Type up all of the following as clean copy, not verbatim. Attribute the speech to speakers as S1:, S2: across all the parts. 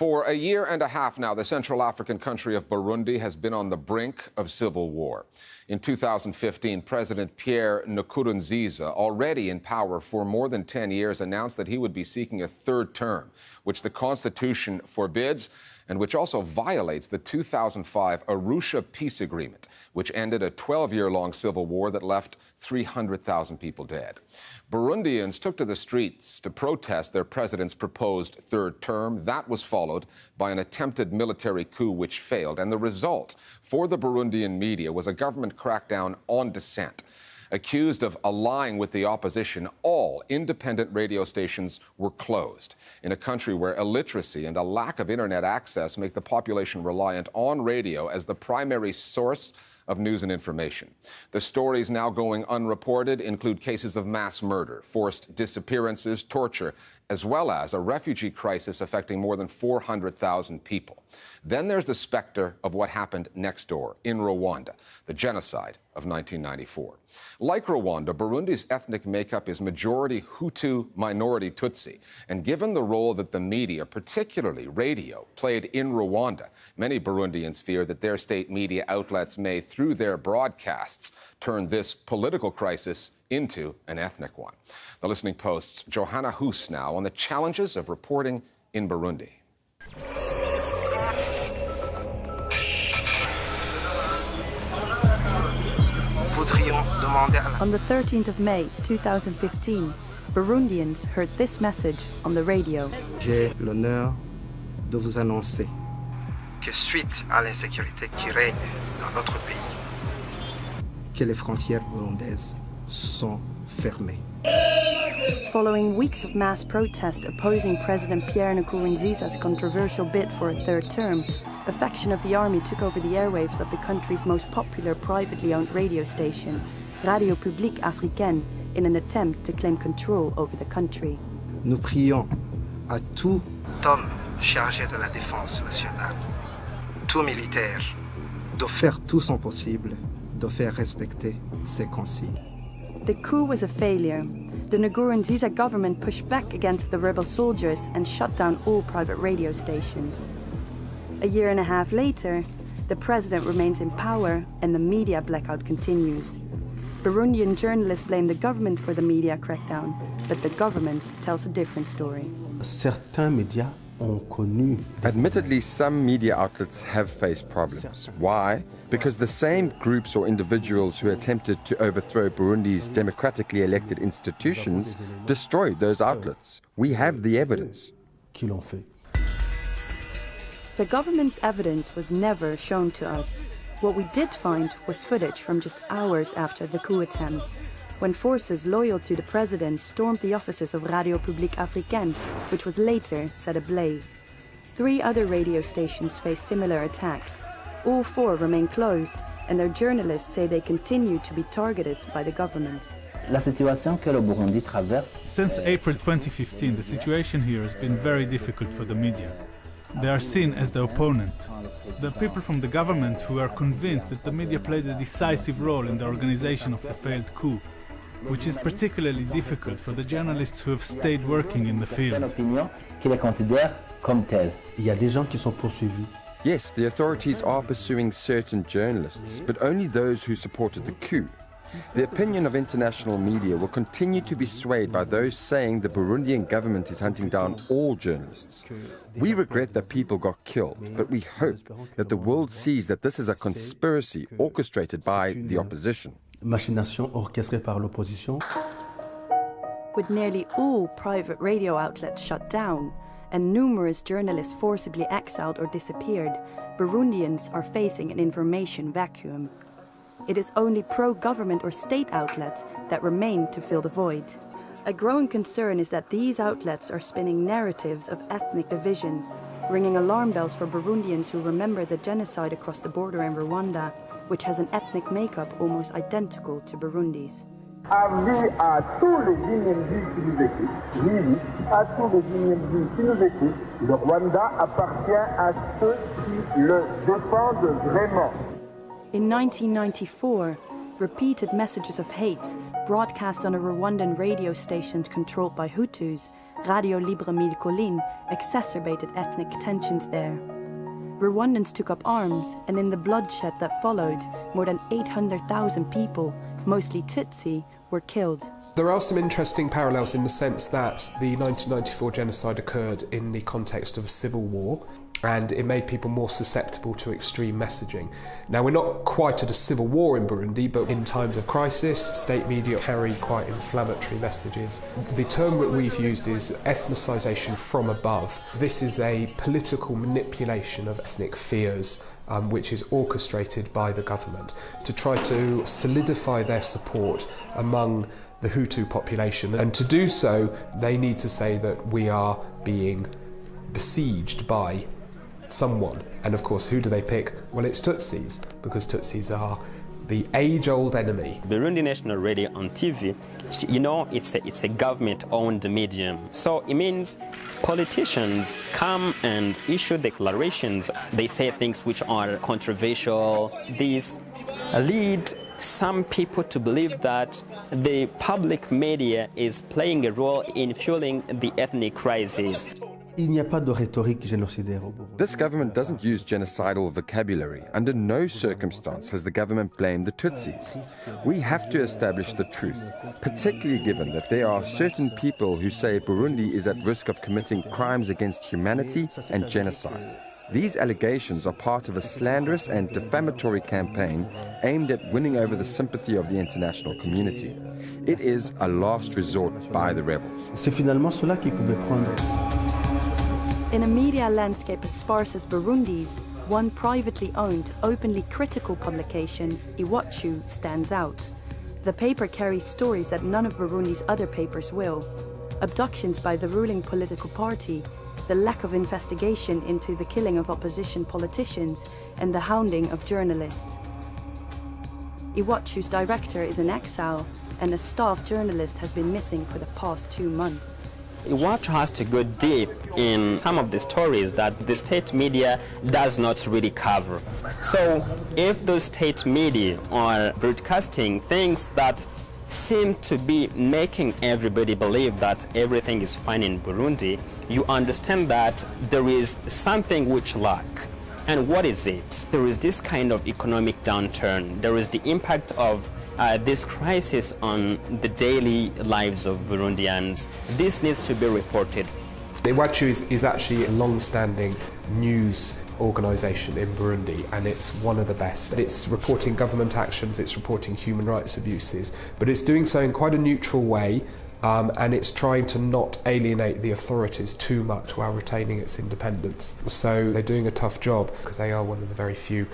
S1: For a year and a half now, the Central African country of Burundi has been on the brink of civil war. In 2015, President Pierre Nkurunziza, already in power for more than 10 years, announced that he would be seeking a third term, which the Constitution forbids and which also violates the 2005 Arusha peace agreement, which ended a 12-year-long civil war that left 300,000 people dead. Burundians took to the streets to protest their president's proposed third term. That was followed by an attempted military coup which failed. And the result for the Burundian media was a government crackdown on dissent. Accused of allying with the opposition, all independent radio stations were closed. In a country where illiteracy and a lack of internet access make the population reliant on radio as the primary source of news and information. The stories now going unreported include cases of mass murder, forced disappearances, torture, as well as a refugee crisis affecting more than 400,000 people. Then there's the specter of what happened next door in Rwanda, the genocide of 1994. Like Rwanda, Burundi's ethnic makeup is majority Hutu, minority Tutsi. And given the role that the media, particularly radio, played in Rwanda, many Burundians fear that their state media outlets may, through their broadcasts, turn this political crisis into an ethnic one. The Listening Post's Johanna Hoos now on the challenges of reporting in Burundi.
S2: On the 13th of May 2015, Burundians heard this message on the radio.
S3: J'ai l'honneur de vous annoncer que suite à l'insécurité qui règne dans notre pays, que les frontières burundaises sont fermées.
S2: Following weeks of mass protest opposing President Pierre Nkurunziza's controversial bid for a third term, a faction of the army took over the airwaves of the country's most popular privately owned radio station, Radio Publique Africaine, in an attempt to claim control over the country.
S3: Nous crions à tout homme chargé de la défense nationale, tout militaire, de faire tout son possible, de faire respecter ses consignes.
S2: The coup was a failure. The Nkurunziza government pushed back against the rebel soldiers and shut down all private radio stations. A year and a half later, the president remains in power and the media blackout continues. Burundian journalists blame the government for the media crackdown, but the government tells a different story.
S4: Certains médias ont connu.
S5: Admittedly, some media outlets have faced problems. Why? Because the same groups or individuals who attempted to overthrow Burundi's democratically elected institutions destroyed those outlets. We have the evidence.
S4: Qui l'ont fait.
S2: The government's evidence was never shown to us. What we did find was footage from just hours after the coup attempt, when forces loyal to the president stormed the offices of Radio Publique Africaine, which was later set ablaze. 3 other radio stations faced similar attacks. All 4 remain closed, and their journalists say they continue to be targeted by the government.
S6: Since April 2015, the situation here has been very difficult for the media. They are seen as the opponent. There are people from the government who are convinced that the media played a decisive role in the organization of the failed coup, which is particularly difficult for the journalists who have stayed working in the field.
S4: Il y a des gens qui sont poursuivis.
S5: Yes, the authorities are pursuing certain journalists, but only those who supported the coup. The opinion of international media will continue to be swayed by those saying the Burundian government is hunting down all journalists. We regret that people got killed, but we hope that the world sees that this is a conspiracy orchestrated by the opposition.
S4: Machination orchestrée par l'opposition.
S2: With nearly all private radio outlets shut down and numerous journalists forcibly exiled or disappeared, Burundians are facing an information vacuum. It is only pro-government or state outlets that remain to fill the void. A growing concern is that these outlets are spinning narratives of ethnic division, ringing alarm bells for Burundians who remember the genocide across the border in Rwanda, which has an ethnic makeup almost identical to Burundi's.
S7: Avis à tous les Guinéens qui nous écoutent, oui, à tous les Guinéens qui nous écoutent, le Rwanda appartient à ceux qui le défendent vraiment.
S2: In 1994, repeated messages of hate, broadcast on a Rwandan radio station controlled by Hutus, Radio Libre Mille Collines, exacerbated ethnic tensions there. Rwandans took up arms, and in the bloodshed that followed, more than 800,000 people, mostly Tutsi, were killed.
S8: There are some interesting parallels in the sense that the 1994 genocide occurred in the context of a civil war, and it made people more susceptible to extreme messaging. Now, we're not quite at a civil war in Burundi, but in times of crisis, state media carry quite inflammatory messages. The term that we've used is ethnicization from above. This is a political manipulation of ethnic fears, which is orchestrated by the government to try to solidify their support among the Hutu population. And to do so, they need to say that we are being besieged by someone. And of course, who do they pick? Well, it's Tutsis, because Tutsis are the age-old enemy.
S9: Burundi National Radio on TV, you know, it's a government-owned medium. So it means politicians come and issue declarations. They say things which are controversial. These lead some people to believe that the public media is playing a role in fueling the ethnic crisis.
S4: Il n'y a pas de rhétorique génocidaire au Burundi.
S5: This government doesn't use genocidal vocabulary. Under no circumstance has the government blamed the Tutsis. We have to establish the truth, particularly given that there are certain people who say Burundi is at risk of committing crimes against humanity and genocide. These allegations are part of a slanderous and defamatory campaign aimed at winning over the sympathy of the international community. It is a last resort by the rebels.
S4: C'est finalement cela qui pouvait prendre.
S2: In a media landscape as sparse as Burundi's, one privately owned, openly critical publication, Iwachu, stands out. The paper carries stories that none of Burundi's other papers will. Abductions by the ruling political party, the lack of investigation into the killing of opposition politicians, and the hounding of journalists. Iwachu's director is in exile, and a staff journalist has been missing for the past 2 months.
S9: Iwachu has to go deep in some of the stories that the state media does not really cover. So if the state media are broadcasting things that seem to be making everybody believe that everything is fine in Burundi, you understand that there is something which lack. And what is it? There is this kind of economic downturn. There is the impact of this crisis on the daily lives of Burundians. This needs to be reported.
S8: Iwachu is actually a long-standing news organisation in Burundi, and it's one of the best. It's reporting government actions, it's reporting human rights abuses, but it's doing so in quite a neutral way, and it's trying to not alienate the authorities too much while retaining its independence. So they're doing a tough job because they are one of the very few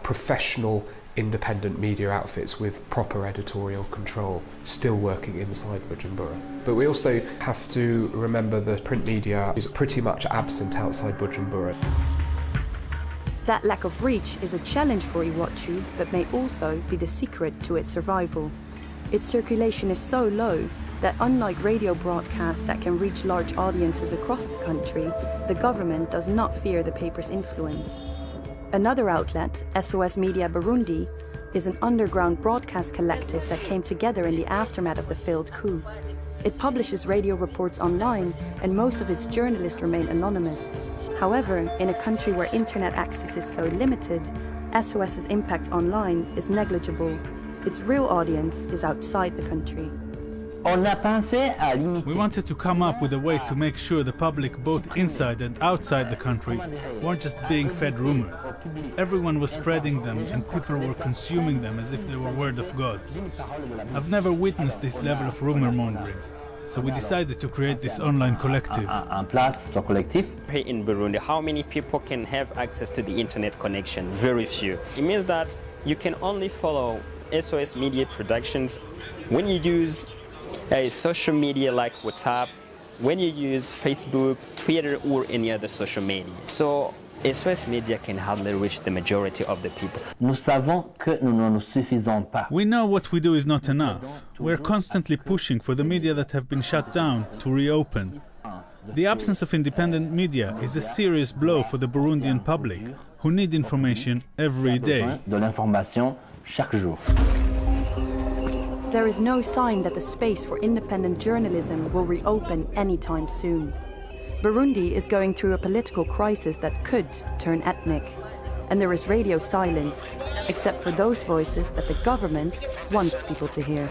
S8: professional independent media outfits with proper editorial control still working inside Bujumbura. But we also have to remember that print media is pretty much absent outside Bujumbura.
S2: That lack of reach is a challenge for Iwachu, but may also be the secret to its survival. Its circulation is so low that unlike radio broadcasts that can reach large audiences across the country, the government does not fear the paper's influence. Another outlet, SOS Media Burundi, is an underground broadcast collective that came together in the aftermath of the failed coup. It publishes radio reports online, and most of its journalists remain anonymous. However, in a country where internet access is so limited, SOS's impact online is negligible. Its real audience is outside the country.
S6: We wanted to come up with a way to make sure the public, both inside and outside the country, weren't just being fed rumors. Everyone was spreading them, and people were consuming them as if they were word of God. I've never witnessed this level of rumor mongering, so we decided to create this online collective.
S9: Here in Burundi, how many people can have access to the internet connection? Very few. It means that you can only follow SOS Media Productions when you use a social media like WhatsApp, when you use Facebook, Twitter, or any other social media. So SOS Media can hardly reach the majority of the people.
S6: We know what we do is not enough. We're constantly pushing for the media that have been shut down to reopen. The absence of independent media is a serious blow for the Burundian public, who need information every day.
S2: there is no sign that the space for independent journalism will reopen anytime soon. Burundi is going through a political crisis that could turn ethnic. And there is radio silence, except for those voices that the government wants people to hear.